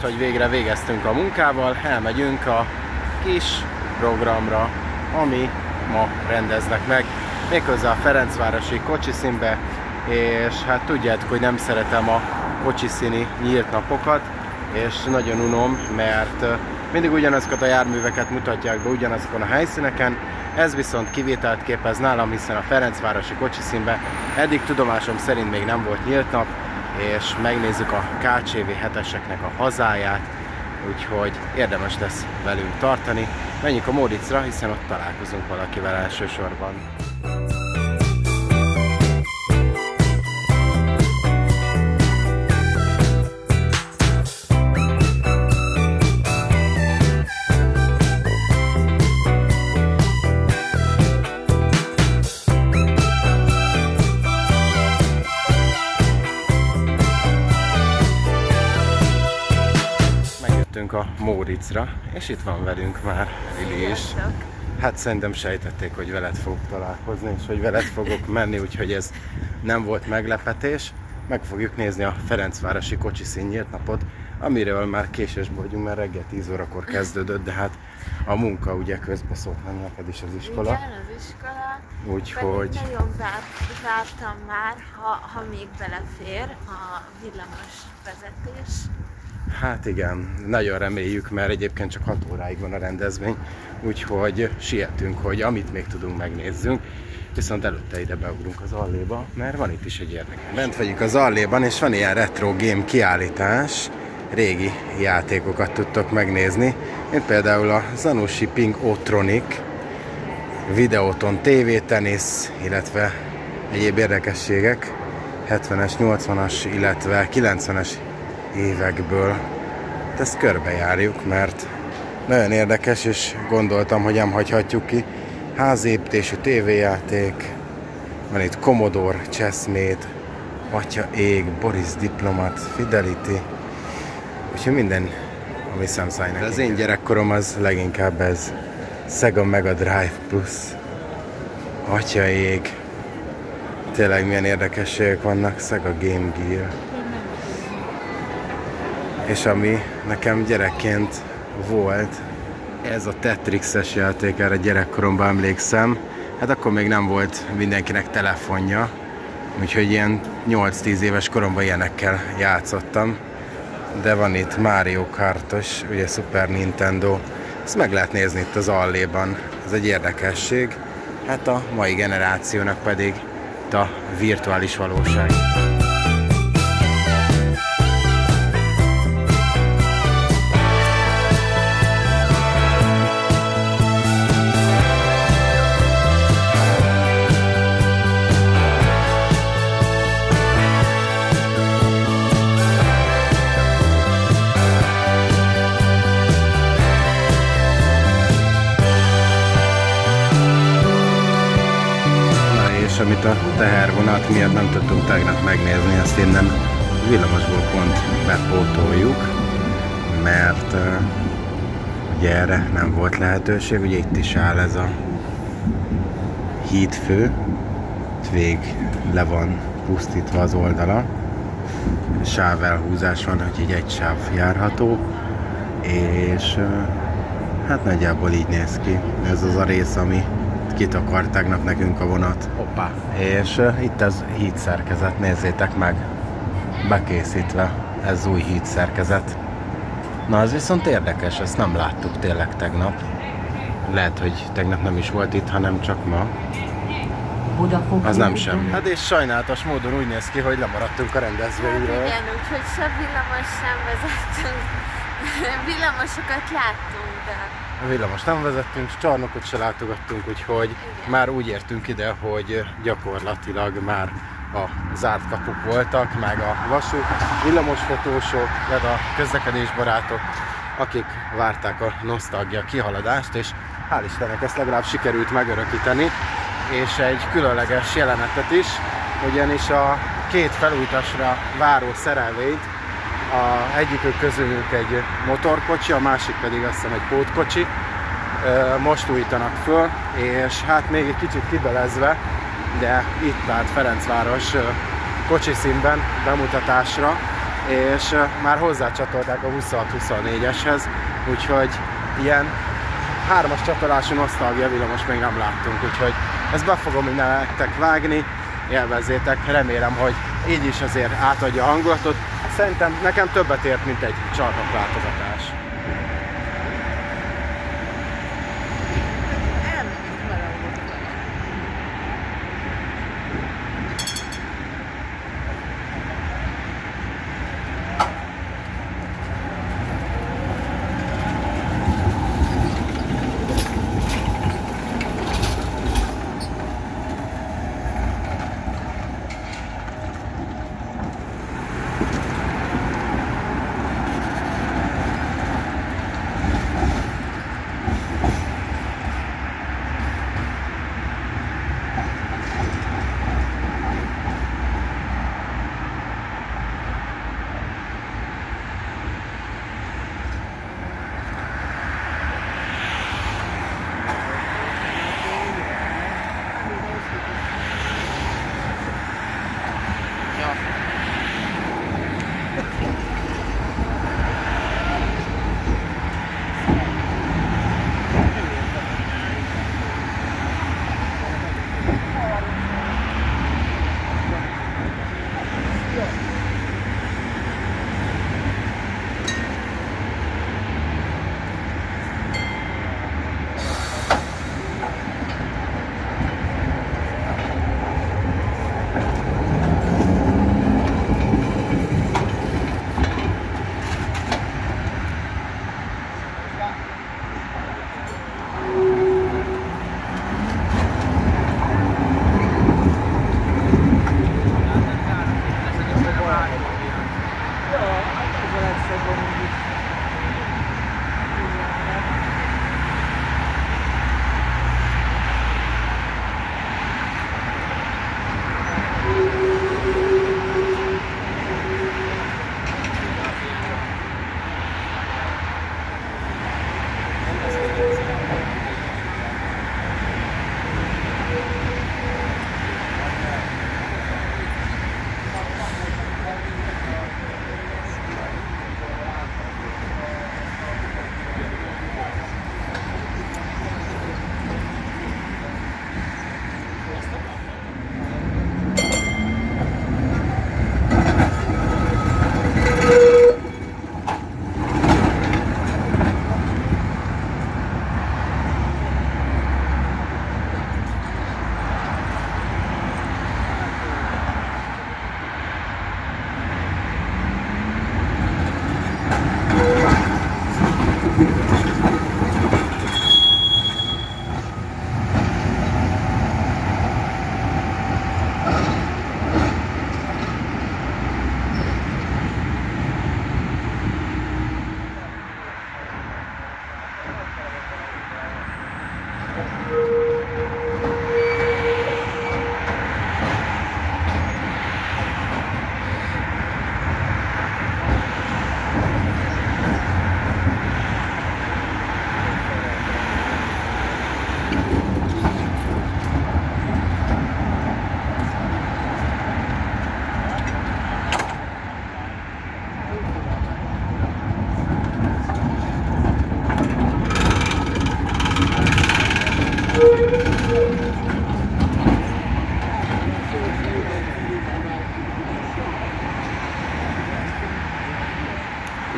hogy végre végeztünk a munkával, elmegyünk a kis programra, ami ma rendeznek meg, méghozzá a Ferencvárosi kocsiszínbe, és hát tudjátok, hogy nem szeretem a kocsiszíni nyílt napokat, és nagyon unom, mert mindig ugyanazokat a járműveket mutatják be ugyanazokon a helyszíneken, ez viszont kivételt képez nálam, hiszen a Ferencvárosi kocsiszínbe eddig tudomásom szerint még nem volt nyílt nap, és megnézzük a KCV 7-eseknek a hazáját, úgyhogy érdemes lesz velünk tartani. Menjünk a Móriczra, hiszen ott találkozunk valakivel elsősorban. A Móriczra, és itt van velünk már Lili is. Hát szerintem sejtették, hogy veled fogok találkozni, és hogy veled fogok menni, úgyhogy ez nem volt meglepetés. Meg fogjuk nézni a Ferencvárosi kocsiszín nyílt napot, amiről már késésben vagyunk, mert reggel 10 órakor kezdődött, de hát a munka ugye közbeszólt, nem neked is az iskola. Igen, az iskola. Úgyhogy... Nagyon vártam már, ha még belefér a villamos vezetés. Hát igen, nagyon reméljük, mert egyébként csak 6 óráig van a rendezvény, úgyhogy sietünk, hogy amit még tudunk, megnézzünk. Viszont előtte ide beugrunk az Alléba, mert van itt is egy érdekes. Bent vagyunk az Alléban, és van ilyen retro game kiállítás, régi játékokat tudtok megnézni, mint például a Zanussi Ping O-Tronic, Videóton TV, tenisz, illetve egyéb érdekességek, 70-es, 80-as, illetve 90-es évekből. Ezt körbejárjuk, mert nagyon érdekes, és gondoltam, hogy nem hagyhatjuk ki. Házépítésű tévéjáték, van itt Commodore, Chessmate, Atya ég, Boris Diplomat, Fidelity, úgyhogy minden, ami Samsungnak. Az én gyerekkorom az leginkább ez, Sega Mega Drive Plus, Atya ég, tényleg milyen érdekességek vannak, Sega Game Gear. És ami nekem gyerekként volt, ez a Tetris-es játék, erre gyerekkoromban emlékszem. Hát akkor még nem volt mindenkinek telefonja, úgyhogy ilyen 8-10 éves koromban ilyenekkel játszottam. De van itt Mario Kartos, ugye Super Nintendo, ezt meg lehet nézni itt az Alléban, ez egy érdekesség. Hát a mai generációnak pedig itt a virtuális valóság. Amit a tehervonat miatt nem tudtunk tegnap megnézni, azt innen villamosból pont bepótoljuk, mert ugye erre nem volt lehetőség, ugye itt is áll ez a hídfő, itt végig le van pusztítva az oldala, sávelhúzás van, hogy egy sáv járható, és hát nagyjából így néz ki, ez az a rész, ami kitakart tegnap nekünk a vonat. Hoppá! És itt az hídszerkezet, nézzétek meg! Bekészítve, ez új hídszerkezet. Na, ez viszont érdekes, ezt nem láttuk tényleg tegnap. Lehet, hogy tegnap nem is volt itt, hanem csak ma. Az nem sem. Hát és sajnálatos módon úgy néz ki, hogy lemaradtunk a rendezvényről. Hát igen, úgyhogy se villamos sem vezettünk. Villamosokat láttunk, de... A villamos nem vezettünk, csarnokot se látogattunk, úgyhogy igen. Már úgy értünk ide, hogy gyakorlatilag már a zárt kapuk voltak, meg a vasút, villamosfotósok, illetve a közlekedésbarátok, akik várták a nosztalgia kihaladást, és hál' Istennek ezt legalább sikerült megörökíteni, és egy különleges jelenetet is, ugyanis a két felújításra váró szerelvényt, egyikük közülük egy motorkocsi, a másik pedig azt hiszem egy pótkocsi, most újítanak föl, és hát még egy kicsit kibelezve, de itt állt Ferencváros kocsiszínben bemutatásra, és már hozzácsatolták a 26-24-eshez, úgyhogy ilyen 3-as csatolású nosztalgia villamos még nem láttunk, úgyhogy ezt be fogom innen nektek vágni, élvezzétek, remélem, hogy így is azért átadja a hangulatot. Szerintem nekem többet ért, mint egy csarnoklátogatás.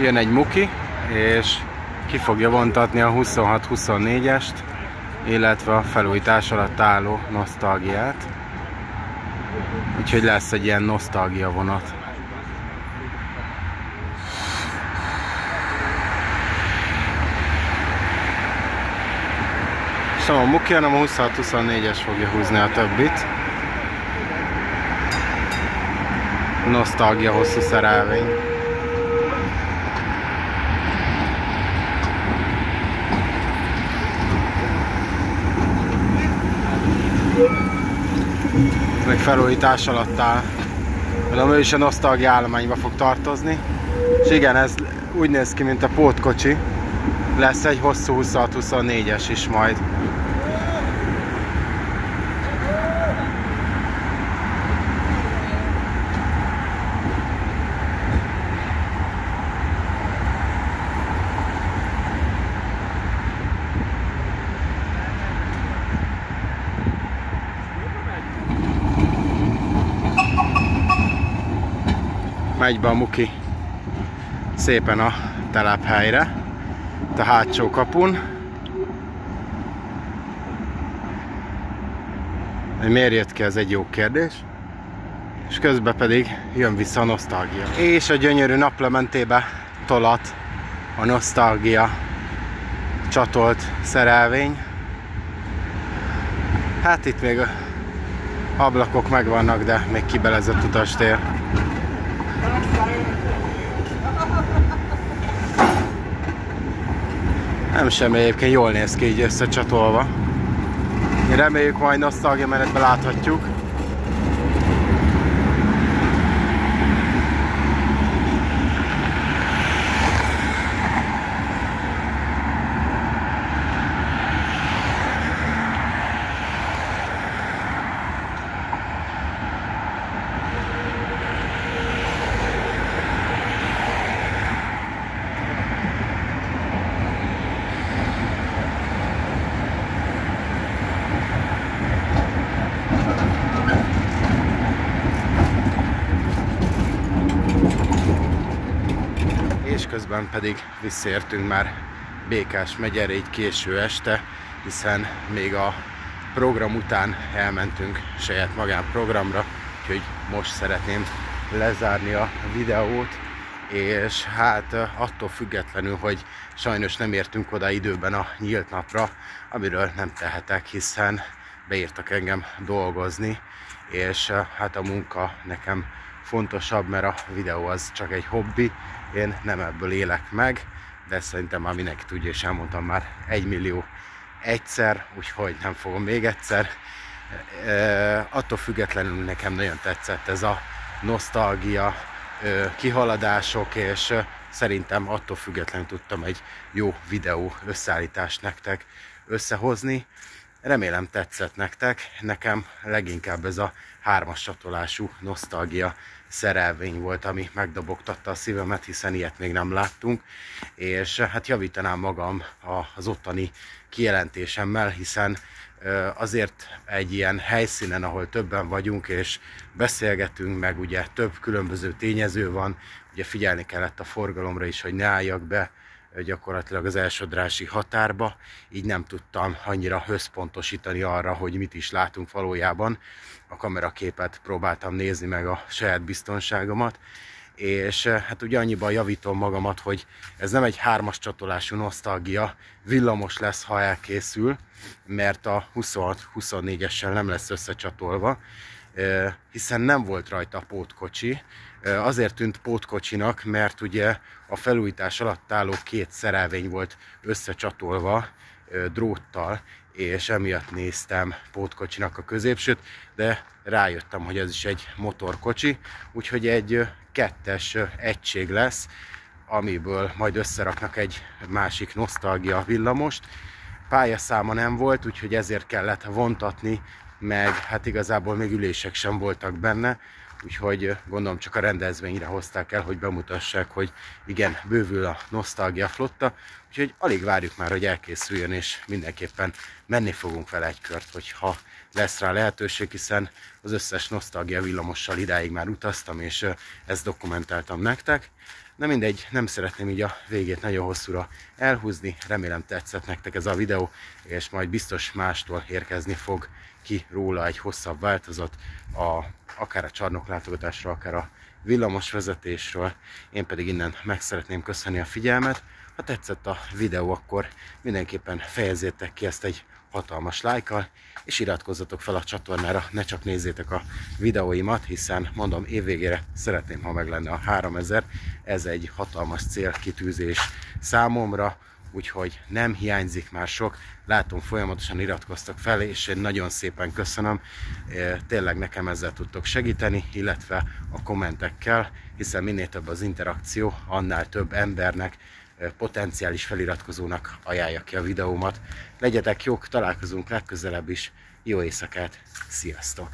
Jön egy muki, és ki fogja vontatni a 26-24-est, illetve a felújítás alatt álló nosztalgiát. Úgyhogy lesz egy ilyen nosztalgia vonat. És nem a muki, hanem a 26-24-es fogja húzni a többit. Nosztalgia hosszú szerelvény. Meg felújítás alatt áll. Mondom, ő is a nosztalgia állományba fog tartozni. És igen, ez úgy néz ki, mint a pótkocsi. Lesz egy hosszú 26-24-es is majd. megy be a Muki szépen a telephelyre, a hátsó kapun. Miért jött ki, ez egy jó kérdés. És közben pedig jön vissza a nosztalgia. És a gyönyörű naplementébe tolat a nosztalgia csatolt szerelvény. Hát itt még ablakok megvannak, de még kibelezett utastér. Nem semmi, egyébként jól néz ki így összecsatolva. Reméljük majd nosztalgia menetben láthatjuk. És közben pedig visszaértünk már Békás megyere így késő este, hiszen még a program után elmentünk saját magánprogramra, úgyhogy most szeretném lezárni a videót, és hát attól függetlenül, hogy sajnos nem értünk oda időben a nyílt napra, amiről nem tehetek, hiszen beírtak engem dolgozni, és hát a munka nekem fontosabb, mert a videó az csak egy hobbi, én nem ebből élek meg, de szerintem már mindenki tudja, és elmondtam már 1 millió egyszer, úgyhogy nem fogom még egyszer. Attól függetlenül nekem nagyon tetszett ez a nosztalgia, kihaladások, és szerintem attól függetlenül tudtam egy jó videó összeállítást nektek összehozni. Remélem tetszett nektek, nekem leginkább ez a 3-as csatolású nosztalgia szerelvény volt, ami megdobogtatta a szívemet, hiszen ilyet még nem láttunk, és hát javítanám magam az ottani kijelentésemmel, hiszen azért egy ilyen helyszínen, ahol többen vagyunk és beszélgetünk, meg ugye több különböző tényező van, ugye figyelni kellett a forgalomra is, hogy ne álljak be gyakorlatilag az Elsodrási határba, így nem tudtam annyira összpontosítani arra, hogy mit is látunk valójában. A kameraképet próbáltam nézni, meg a saját biztonságomat, és hát ugye annyiban javítom magamat, hogy ez nem egy 3-as csatolású nosztalgia, villamos lesz, ha elkészül, mert a 26-24-essel nem lesz összecsatolva, hiszen nem volt rajta pótkocsi. Azért tűnt pótkocsinak, mert ugye a felújítás alatt álló 2 szerelvény volt összecsatolva dróttal, és emiatt néztem pótkocsinak a középsőt, de rájöttem, hogy ez is egy motorkocsi, úgyhogy egy 2-es egység lesz, amiből majd összeraknak egy másik nosztalgia villamost. Pályaszáma nem volt, úgyhogy ezért kellett vontatni, meg hát igazából még ülések sem voltak benne, úgyhogy gondolom csak a rendezvényre hozták el, hogy bemutassák, hogy igen, bővül a nosztalgia flotta, úgyhogy alig várjuk már, hogy elkészüljön, és mindenképpen menni fogunk vele egy kört, hogyha lesz rá lehetőség, hiszen az összes nosztalgia villamossal idáig már utaztam, és ezt dokumentáltam nektek. Na mindegy, nem szeretném így a végét nagyon hosszúra elhúzni, remélem tetszett nektek ez a videó, és majd biztos mástól érkezni fog ki róla egy hosszabb változat, akár a csarnoklátogatásról, akár a villamosvezetésről. Én pedig innen meg szeretném köszönni a figyelmet. Ha tetszett a videó, akkor mindenképpen fejezzétek ki ezt egy hatalmas lájkkal, és iratkozzatok fel a csatornára, ne csak nézzétek a videóimat, hiszen mondom, évvégére szeretném, ha meg lenne a 3000, ez egy hatalmas célkitűzés számomra, úgyhogy nem hiányzik már sok, látom folyamatosan iratkoztak fel, és én nagyon szépen köszönöm, tényleg nekem ezzel tudtok segíteni, illetve a kommentekkel, hiszen minél több az interakció, annál több embernek, potenciális feliratkozónak ajánlja ki a videómat. Legyetek jók, találkozunk legközelebb is, jó éjszakát, sziasztok!